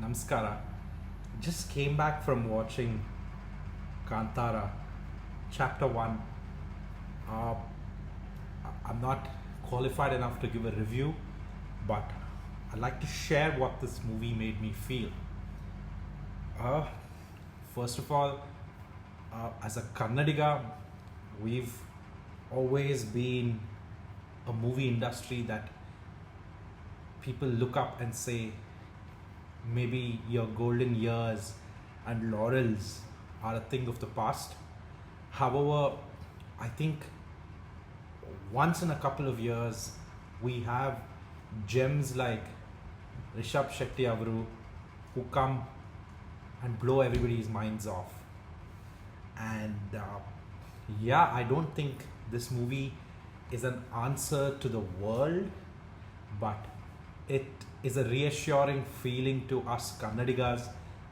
Namaskara. Just came back from watching Kantara Chapter 1. Uh, I'm not qualified enough to give a review, but I'd like to share what this movie made me feel. Uh, First of all, as a Kannadiga, we've always been a movie industry that people look up and say, maybe your golden years and laurels are a thing of the past. However, I think once in a couple of years, we have gems like Rishabh Shetty Avaru who come and blow everybody's minds off. And yeah, I don't think this movie is an answer to the world, but it is a reassuring feeling to us Kannadigas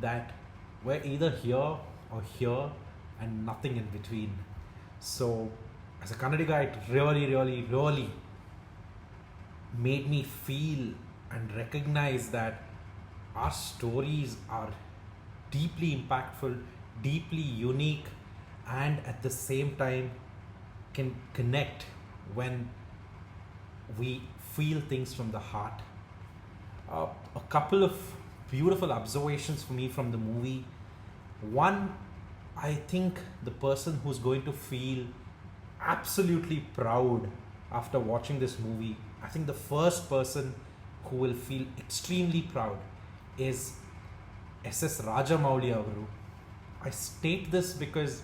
that we're either here or here and nothing in between. So, as a Kannadiga, it really made me feel and recognize that our stories are deeply impactful, deeply unique, and at the same time can connect when we feel things from the heart. A couple of beautiful observations for me from the movie. One, I think the person who's going to feel absolutely proud after watching this movie, I think the first person who will feel extremely proud is SS Rajamouli Avaru. I state this because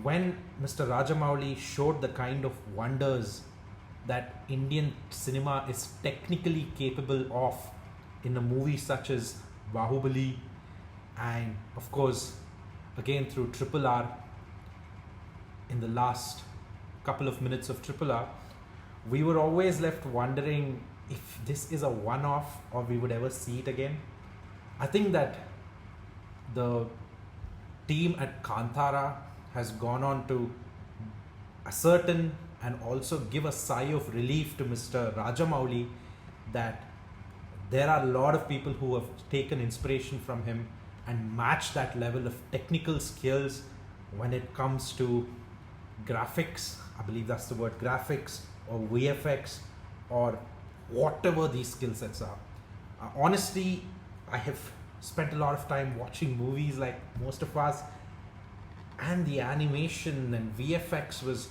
when Mr. Rajamouli showed the kind of wonders that Indian cinema is technically capable of in a movie such as Bahubali, and of course again through Triple R in the last couple of minutes of Triple R, we were always left wondering if this is a one-off or we would ever see it again. I think that the team at Kantara has gone on to ascertain and also give a sigh of relief to Mr. Rajamouli that there are a lot of people who have taken inspiration from him and matched that level of technical skills when it comes to graphics. I believe that's the word, graphics or VFX or whatever these skill sets are. Honestly, I have spent a lot of time watching movies like most of us, and the animation and VFX was,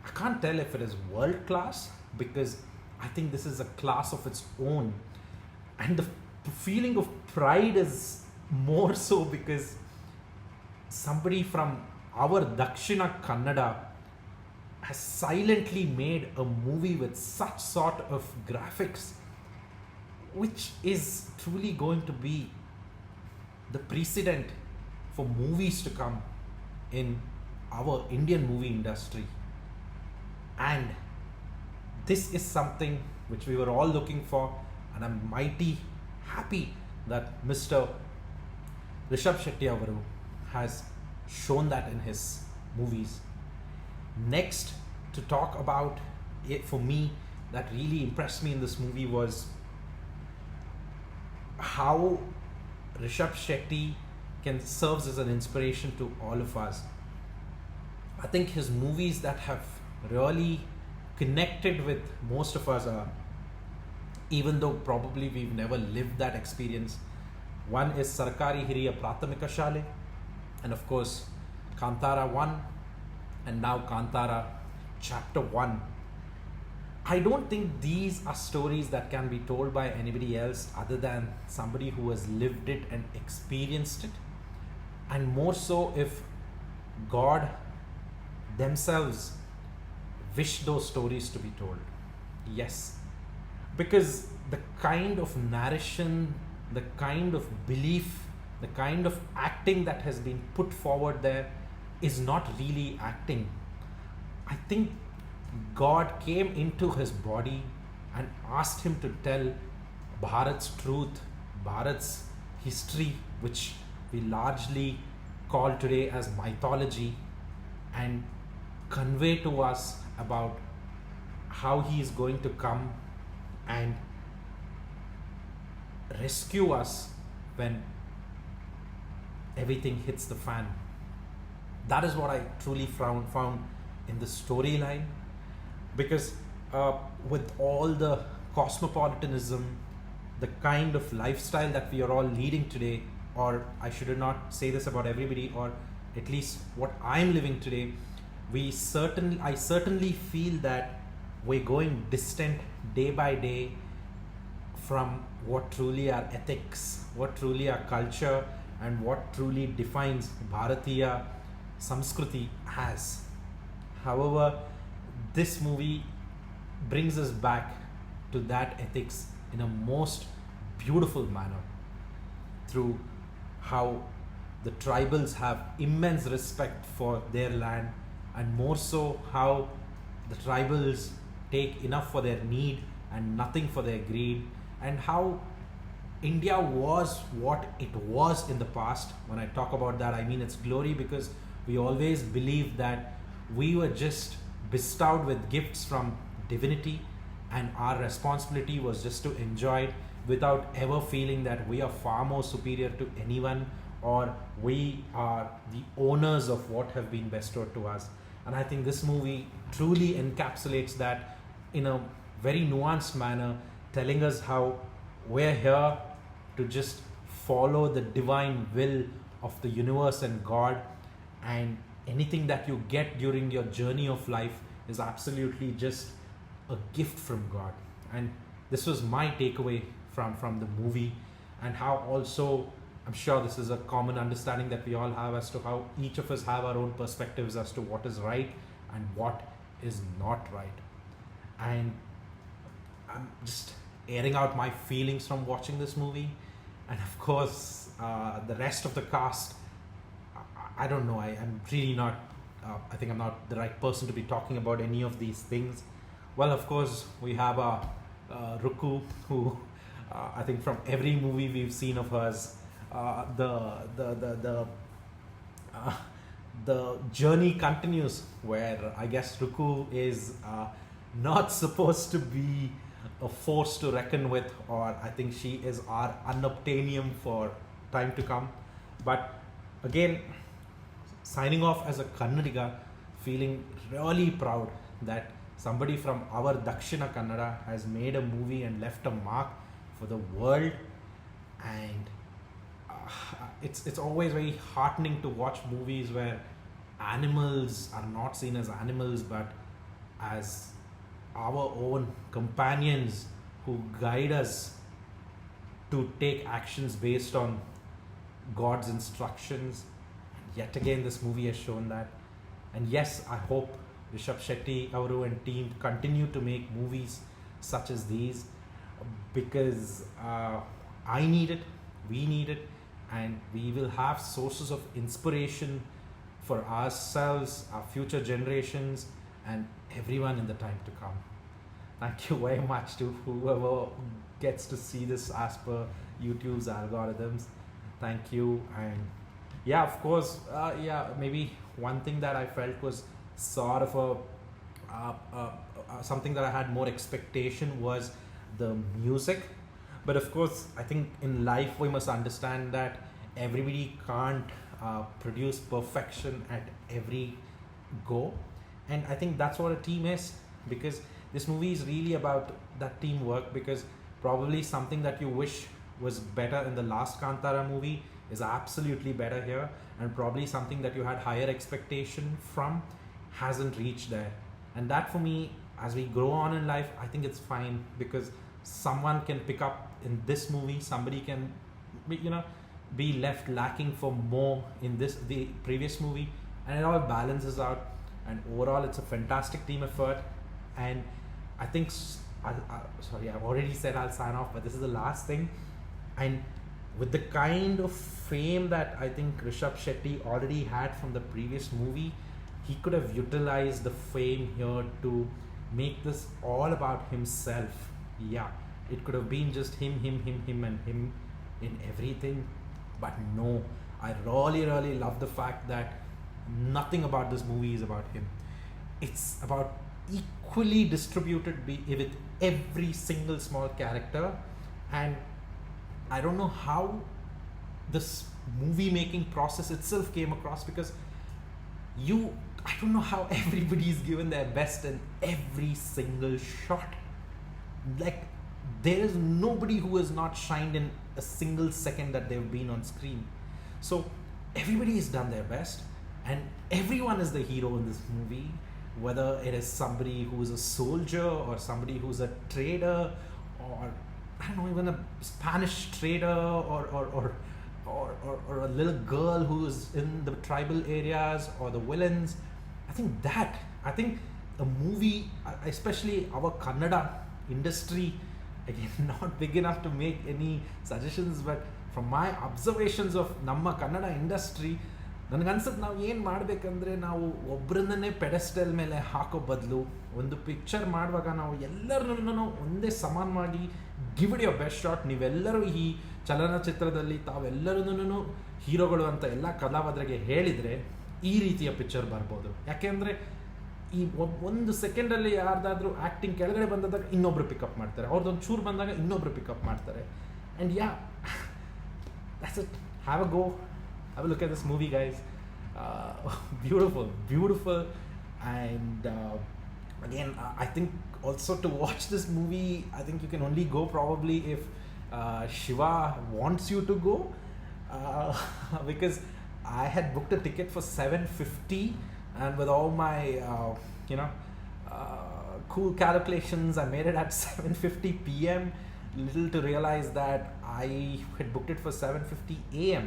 I can't tell if it is world class because I think this is a class of its own. And the feeling of pride is more so because somebody from our Dakshina Kannada has silently made a movie with such sort of graphics, which is truly going to be the precedent for movies to come in our Indian movie industry. And this is something which we were all looking for, and I'm mighty happy that Mr. Rishabh Shetty Avaru has shown that in his movies. Next, to talk about it for me, that really impressed me in this movie was how Rishabh Shetty can serves as an inspiration to all of us. I think his movies that have really connected with most of us are, even though probably we've never lived that experience. One is Sarkari Hiriya Prathamika Shale, and of course Kantara 1, and now Kantara Chapter 1. I don't think these are stories that can be told by anybody else other than somebody who has lived it and experienced it. And more so if God themselves wish those stories to be told. Yes. Because the kind of narration, the kind of belief, the kind of acting that has been put forward there is not really acting. I think God came into his body and asked him to tell Bharat's truth, Bharat's history, which we largely call today as mythology, and convey to us about how he is going to come and rescue us when everything hits the fan. That is what I truly found in the storyline, because with all the cosmopolitanism, the kind of lifestyle that we are all leading today, or I should not say this about everybody, or at least what I'm living today, I certainly feel that we're going distant day by day from what truly our ethics, what truly our culture, and what truly defines Bharatiya Samskriti as. However, this movie brings us back to that ethics in a most beautiful manner through how the tribals have immense respect for their land, and more so how the tribals take enough for their need and nothing for their greed, and how India was what it was in the past. When I talk about that, I mean its glory, because we always believed that we were just bestowed with gifts from divinity, and our responsibility was just to enjoy it without ever feeling that we are far more superior to anyone, or we are the owners of what have been bestowed to us. And I think this movie truly encapsulates that in a very nuanced manner, telling us how we're here to just follow the divine will of the universe and God, and anything that you get during your journey of life is absolutely just a gift from God. And this was my takeaway from the movie, and how also I'm sure this is a common understanding that we all have as to how each of us have our own perspectives as to what is right and what is not right. And I'm just airing out my feelings from watching this movie, and of course the rest of the cast. I don't know. I'm really not. I think I'm not the right person to be talking about any of these things. Well, of course, we have Ruku, who I think from every movie we've seen of hers, the journey continues, where I guess Ruku is not supposed to be a force to reckon with, or I think she is our unobtainium for time to come. But again, signing off as a Kannadiga, feeling really proud that somebody from our Dakshina Kannada has made a movie and left a mark for the world. And it's always very heartening to watch movies where animals are not seen as animals, but as our own companions who guide us to take actions based on God's instructions. Yet again, this movie has shown that. And yes, I hope Rishabh Shetty, Avaru and team continue to make movies such as these, because I need it, we need it, and we will have sources of inspiration for ourselves, our future generations, and everyone in the time to come. Thank you very much to whoever gets to see this as per YouTube's algorithms. Thank you. And yeah, of course, maybe one thing that I felt was sort of something that I had more expectation was the music. But of course, I think in life we must understand that everybody can't produce perfection at every go. And I think that's what a team is, because this movie is really about that teamwork, because probably something that you wish was better in the last Kantara movie is absolutely better here, and probably something that you had higher expectation from hasn't reached there. And that, for me, as we grow on in life, I think it's fine, because someone can pick up in this movie, somebody can be left lacking for more in the previous movie, and it all balances out. And overall, it's a fantastic team effort. And I think sorry, I've already said I'll sign off, but this is the last thing. And with the kind of fame that I think Rishabh Shetty already had from the previous movie, he could have utilized the fame here to make this all about himself. Yeah, it could have been just him, and him in everything. But no, I really love the fact that nothing about this movie is about him. It's about equally distributed with every single small character. And I don't know how this movie making process itself came across, because I don't know how everybody is given their best in every single shot. Like, there is nobody who has not shined in a single second that they've been on screen. So everybody has done their best, and everyone is the hero in this movie, whether it is somebody who is a soldier or somebody who's a trader, or I don't know, even a Spanish trader, or a little girl who is in the tribal areas, or the villains. I think a movie, especially our Kannada industry, again, not big enough to make any suggestions, but from my observations of ನಮ್ಮ Kannada industry, ನನಗನ್ಸುತ್ತೆ ನಾವು ಏನು ಮಾಡಬೇಕಂದ್ರೆ, ನಾವು ಒಬ್ಬರನ್ನೇ ಪೆಡೆಸ್ಟಲ್ ಮೇಲೆ ಹಾಕೋ ಬದಲು ಒಂದು ಪಿಕ್ಚರ್ ಮಾಡುವಾಗ ನಾವು ಎಲ್ಲರನ್ನೂ ಒಂದೇ ಸಮಾನವಾಗಿ give it your best shot. ನೀವೆಲ್ಲರೂ ಈ ಚಲನಚಿತ್ರದಲ್ಲಿ ತಾವೆಲ್ಲರೂ ಹೀರೋಗಳು ಅಂತ ಎಲ್ಲ ಕಲಾವಿದರಿಗೆ ಹೇಳಿದರೆ ಈ ರೀತಿಯ ಪಿಕ್ಚರ್ ಬರ್ಬೋದು. ಯಾಕೆಂದರೆ ಈ ಒಂದು ಸೆಕೆಂಡಲ್ಲಿ ಯಾರ್ದಾದ್ರೂ ಆ್ಯಕ್ಟಿಂಗ್ ಕೆಳಗಡೆ ಬಂದಾಗ ಇನ್ನೊಬ್ರು ಪಿಕಪ್ ಮಾಡ್ತಾರೆ, ಅವ್ರದ್ದೊಂದು ಚೂರು ಬಂದಾಗ ಇನ್ನೊಬ್ರು ಪಿಕಪ್ ಮಾಡ್ತಾರೆ. And that's it. Have a go. Have a look at this movie, guys. Beautiful. And again, I think also to watch this movie, I think you can only go probably if Shiva wants you to go, because I had booked a ticket for 7:50, and with all my cool calculations, I made it at 7:50 p.m. Little to realize that I had booked it for 7:50 a.m.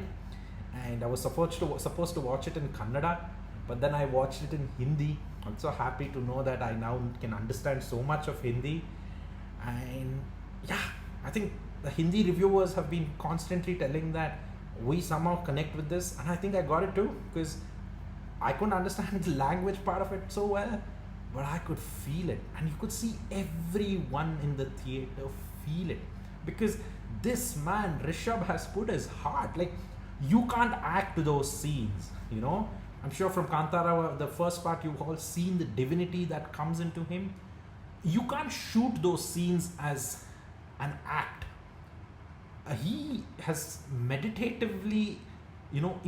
and I was supposed to watch it in Kannada, but then I watched it in Hindi. I'm so happy to know that I now can understand so much of Hindi. And I think the Hindi reviewers have been constantly telling that we somehow connect with this, and I think I got it too, because I couldn't understand the language part of it so well, but I could feel it, and you could see everyone in the theater feel it, because this man Rishabh has put his heart. Like, you can't act those scenes, I'm sure from Kantara, the first part, you've all seen the divinity that comes into him. You can't shoot those scenes as an act. He has meditatively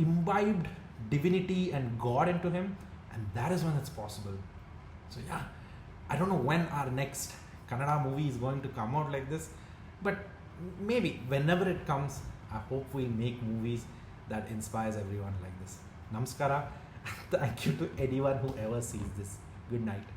imbibed divinity and God into him, and that is when it's possible. So I don't know when our next Kannada movie is going to come out like this, but maybe whenever it comes, I hope we'll make movies that inspires everyone like this. Namaskara. Thank you to anyone who ever sees this. Good night.